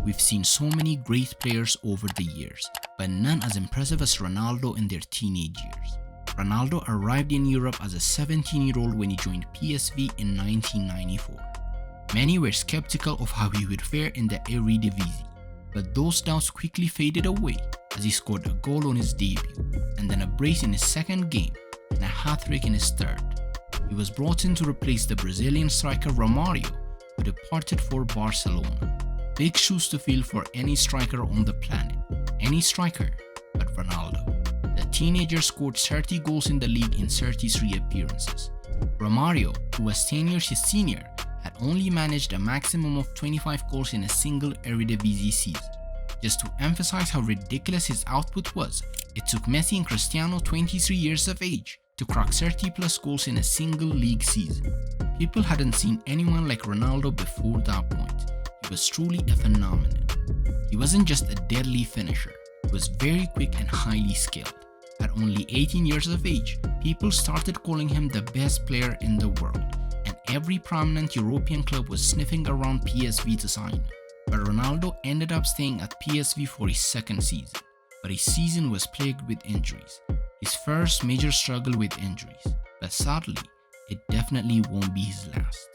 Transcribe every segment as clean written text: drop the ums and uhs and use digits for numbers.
We've seen so many great players over the years, but none as impressive as Ronaldo in their teenage years. Ronaldo arrived in Europe as a 17-year-old when he joined PSV in 1994. Many were skeptical of how he would fare in the Eredivisie, but those doubts quickly faded away as he scored a goal on his debut, and then a brace in his second game and a hat-trick in his third. He was brought in to replace the Brazilian striker Romario, who departed for Barcelona. Big shoes to fill for any striker on the planet, any striker but Ronaldo. The teenager scored 30 goals in the league in 33 appearances. Romario, who was 10 years his senior, had only managed a maximum of 25 goals in a single Eredivisie season. Just to emphasize how ridiculous his output was, it took Messi and Cristiano 23 years of age to crack 30 plus goals in a single league season. People hadn't seen anyone like Ronaldo before that point. He was truly a phenomenon. He wasn't just a deadly finisher, he was very quick and highly skilled. At only 18 years of age, people started calling him the best player in the world, and every prominent European club was sniffing around PSV to sign him. But Ronaldo ended up staying at PSV for his second season, but his season was plagued with injuries. His first major struggle with injuries, but sadly, it definitely won't be his last.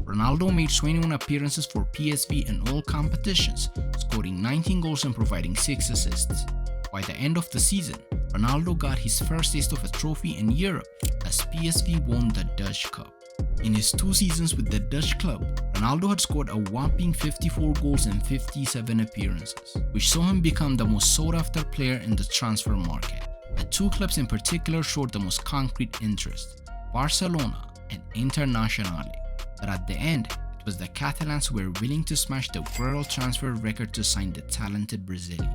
Ronaldo made 21 appearances for PSV in all competitions, scoring 19 goals and providing 6 assists. By the end of the season, Ronaldo got his first taste of a trophy in Europe as PSV won the Dutch Cup. In his 2 seasons with the Dutch club, Ronaldo had scored a whopping 54 goals in 57 appearances, which saw him become the most sought-after player in the transfer market. But 2 clubs in particular showed the most concrete interest: Barcelona and Inter Milan. But at the end, it was the Catalans who were willing to smash the world transfer record to sign the talented Brazilian.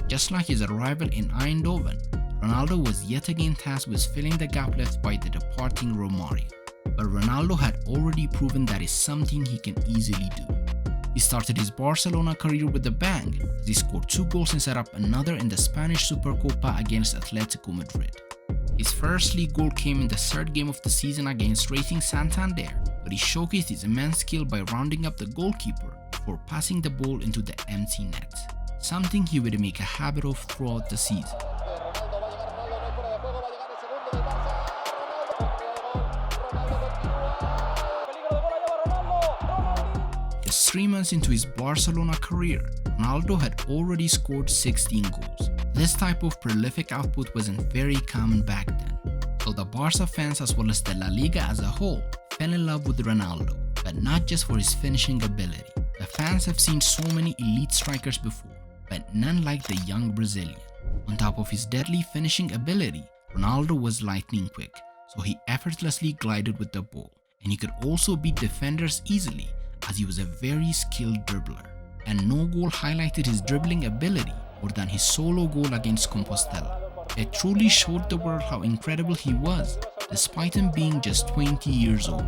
Just like his arrival in Eindhoven, Ronaldo was yet again tasked with filling the gap left by the departing Romario. But Ronaldo had already proven that is something he can easily do. He started his Barcelona career with a bang as he scored 2 goals and set up another in the Spanish Supercopa against Atletico Madrid. His first league goal came in the 3rd game of the season against Racing Santander, but he showcased his immense skill by rounding up the goalkeeper before passing the ball into the empty net, something he would make a habit of throughout the season. Just 3 months into his Barcelona career, Ronaldo had already scored 16 goals. This type of prolific output wasn't very common back then, so the Barca fans as well as the La Liga as a whole fell in love with Ronaldo, but not just for his finishing ability. The fans have seen so many elite strikers before, but none like the young Brazilian. On top of his deadly finishing ability, Ronaldo was lightning quick, so he effortlessly glided with the ball, and he could also beat defenders easily as he was a very skilled dribbler. And no goal highlighted his dribbling ability more than his solo goal against Compostela. It truly showed the world how incredible he was, despite him being just 20 years old.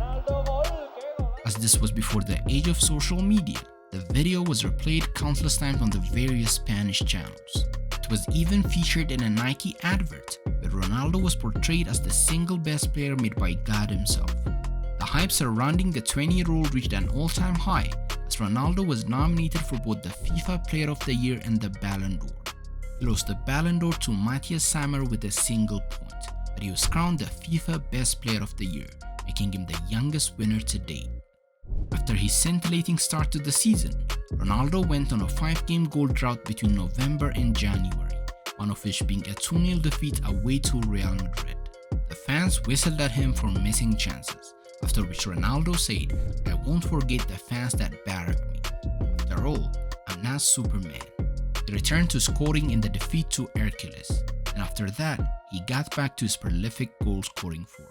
As this was before the age of social media, the video was replayed countless times on the various Spanish channels. It was even featured in a Nike advert, where Ronaldo was portrayed as the single best player made by God himself. The hype surrounding the 20-year-old reached an all-time high, as Ronaldo was nominated for both the FIFA Player of the Year and the Ballon d'Or. He lost the Ballon d'Or to Matthias Sammer with a single point, but he was crowned the FIFA Best Player of the Year, making him the youngest winner to date. After his scintillating start to the season, Ronaldo went on a 5-game goal drought between November and January, one of which being a 2-0 defeat away to Real Madrid. The fans whistled at him for missing chances, after which Ronaldo said, "I won't forget the fans that barracked me. After all, I'm not Superman." He returned to scoring in the defeat to Hercules, and after that, he got back to his prolific goal-scoring form.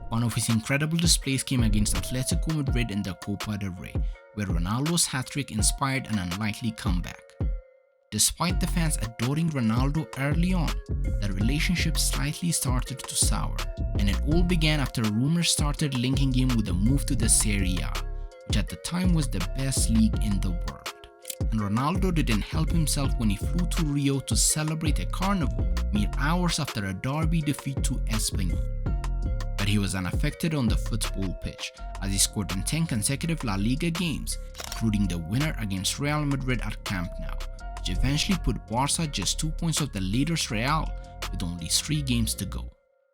One of his incredible displays came against Atletico Madrid in the Copa del Rey, where Ronaldo's hat-trick inspired an unlikely comeback. Despite the fans adoring Ronaldo early on, the relationship slightly started to sour, and it all began after rumors started linking him with a move to the Serie A, which at the time was the best league in the world. And Ronaldo didn't help himself when he flew to Rio to celebrate a carnival mere hours after a derby defeat to Espanyol. But he was unaffected on the football pitch, as he scored in 10 consecutive La Liga games, including the winner against Real Madrid at Camp Nou, which eventually put Barca just 2 points off the leaders Real with only 3 games to go.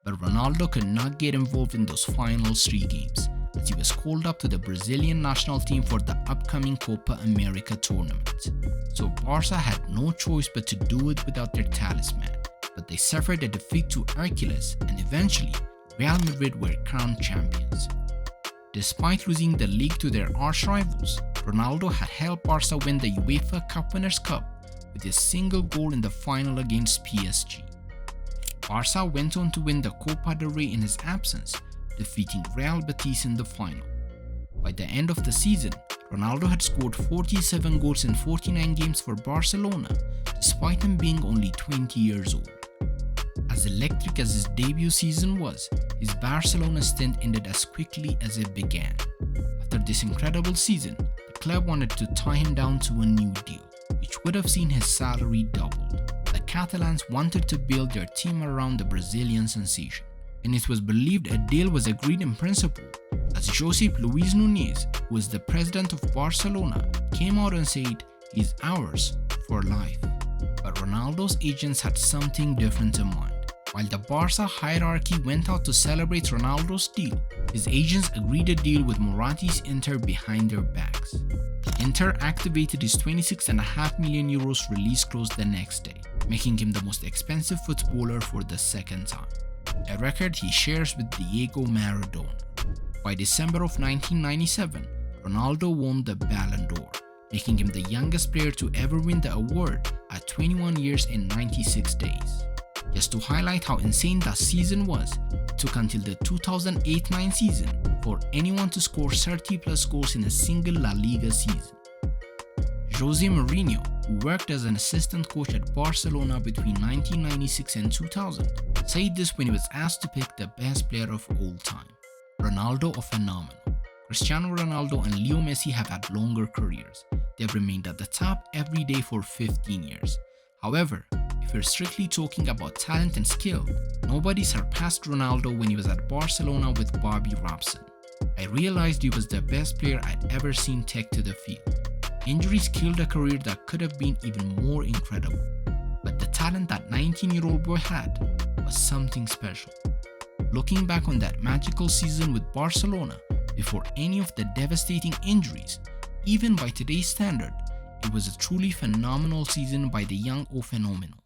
But Ronaldo could not get involved in those final 3 games, as he was called up to the Brazilian national team for the upcoming Copa America tournament. So Barca had no choice but to do it without their talisman, but they suffered a defeat to Hercules, and eventually Real Madrid were crowned champions. Despite losing the league to their arch rivals, Ronaldo had helped Barca win the UEFA Cup Winners' Cup with a single goal in the final against PSG. Barca went on to win the Copa del Rey in his absence, defeating Real Betis in the final. By the end of the season, Ronaldo had scored 47 goals in 49 games for Barcelona, despite him being only 20 years old. As electric as his debut season was, his Barcelona stint ended as quickly as it began. After this incredible season, the club wanted to tie him down to a new deal, which would have seen his salary doubled. The Catalans wanted to build their team around the Brazilian sensation, and it was believed a deal was agreed in principle, as Josep Luis Núñez, who was the president of Barcelona, came out and said, "He's ours for life." But Ronaldo's agents had something different in mind. While the Barca hierarchy went out to celebrate Ronaldo's deal, his agents agreed a deal with Moratti's Inter behind their backs. Inter activated his €26.5 million release clause the next day, making him the most expensive footballer for the second time, a record he shares with Diego Maradona. By December of 1997, Ronaldo won the Ballon d'Or, making him the youngest player to ever win the award at 21 years and 96 days. Just to highlight how insane that season was, it took until the 2008-9 season for anyone to score 30+ goals in a single La Liga season. Jose Mourinho, who worked as an assistant coach at Barcelona between 1996 and 2000, said this when he was asked to pick the best player of all time. Ronaldo a phenomenal. Cristiano Ronaldo and Leo Messi have had longer careers. They have remained at the top every day for 15 years. However, if we're strictly talking about talent and skill, nobody surpassed Ronaldo when he was at Barcelona with Bobby Robson. I realized he was the best player I'd ever seen take to the field. Injuries killed a career that could have been even more incredible. But the talent that 19-year-old boy had was something special. Looking back on that magical season with Barcelona, before any of the devastating injuries, even by today's standard, it was a truly phenomenal season by the young phenomenal.